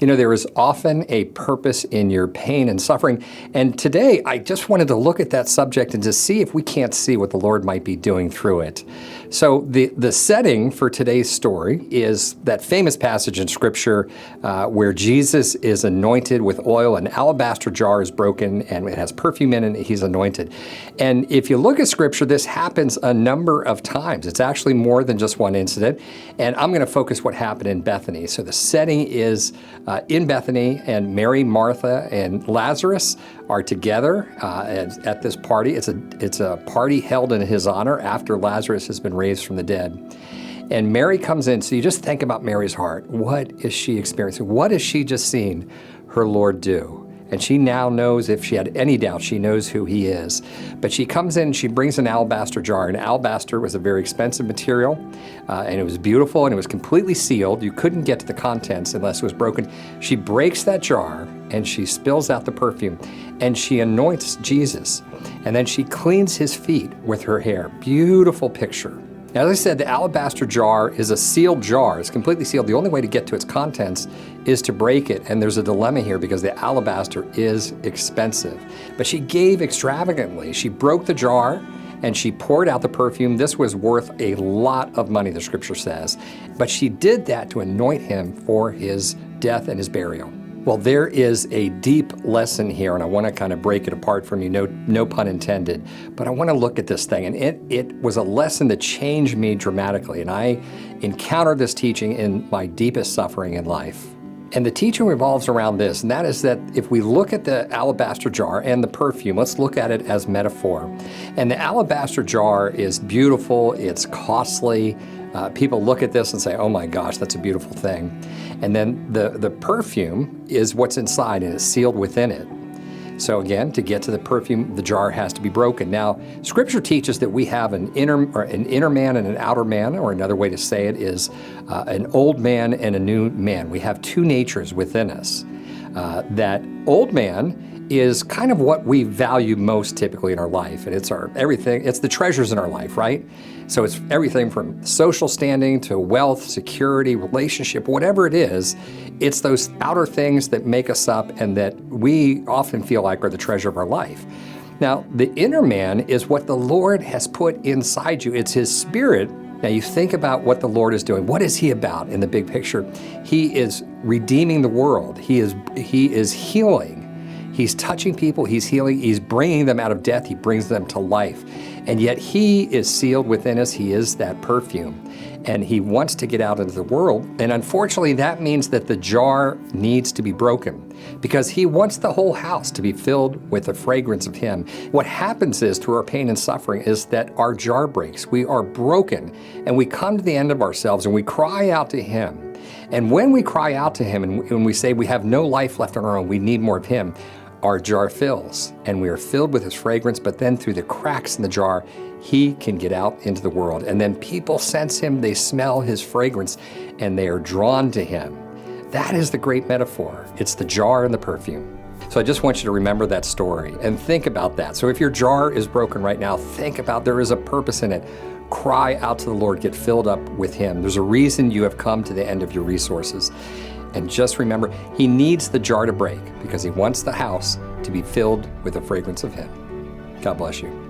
You know, there is often a purpose in your pain and suffering. And today, I just wanted to look at that subject and to see if we can't see what the Lord might be doing through it. So the setting for today's story is that famous passage in Scripture where Jesus is anointed with oil. An alabaster jar is broken and it has perfume in it. He's anointed. And if you look at Scripture, this happens a number of times. It's actually more than just one incident. And I'm going to focus what happened in Bethany. So the setting is in Bethany, and Mary, Martha, and Lazarus are together at this party. It's a party held in his honor after Lazarus has been raised from the dead. And Mary comes in. So you just think about Mary's heart. What is she experiencing? What has she just seen her Lord do? And she now knows, if she had any doubt, she knows who he is. But she comes in and she brings an alabaster jar. And alabaster was a very expensive material, and it was beautiful, and it was completely sealed. You couldn't get to the contents unless it was broken. She breaks that jar, and she spills out the perfume, and she anoints Jesus. And then she cleans his feet with her hair. Beautiful picture. Now, as I said, the alabaster jar is a sealed jar. It's completely sealed. The only way to get to its contents is to break it. And there's a dilemma here because the alabaster is expensive. But she gave extravagantly. She broke the jar and she poured out the perfume. This was worth a lot of money, the Scripture says. But she did that to anoint him for his death and his burial. Well, there is a deep lesson here, and I want to kind of break it apart from you, no pun intended. But I want to look at this thing, and it was a lesson that changed me dramatically. And I encountered this teaching in my deepest suffering in life. And the teaching revolves around this, and that is that if we look at the alabaster jar and the perfume, let's look at it as metaphor. And the alabaster jar is beautiful, it's costly. People look at this and say, oh my gosh, that's a beautiful thing. And then the perfume is what's inside, and it's sealed within it. So again, to get to the perfume, the jar has to be broken. Now, Scripture teaches that we have an inner man and an outer man, or another way to say it is an old man and a new man. We have two natures within us. That old man is kind of what we value most typically in our life, and it's our everything. It's the treasures in our life, right? So it's everything from social standing to wealth, security, relationship, whatever it is. It's those outer things that make us up and that we often feel like are the treasure of our life. Now, the inner man is what the Lord has put inside you. It's his Spirit. Now, you think about what the Lord is doing. What is he about in the big picture? He is redeeming the world. He is healing. He's touching people, he's healing, he's bringing them out of death, he brings them to life. And yet he is sealed within us, he is that perfume. And he wants to get out into the world. And unfortunately, that means that the jar needs to be broken because he wants the whole house to be filled with the fragrance of him. What happens is, through our pain and suffering, is that our jar breaks. We are broken and we come to the end of ourselves and we cry out to him. And when we cry out to him and when we say we have no life left on our own, we need more of him, our jar fills, and we are filled with his fragrance, but then through the cracks in the jar, he can get out into the world. And then people sense him, they smell his fragrance, and they are drawn to him. That is the great metaphor. It's the jar and the perfume. So I just want you to remember that story and think about that. So if your jar is broken right now, think about there is a purpose in it. Cry out to the Lord, get filled up with him. There's a reason you have come to the end of your resources. And just remember, he needs the jar to break because he wants the house to be filled with the fragrance of him. God bless you.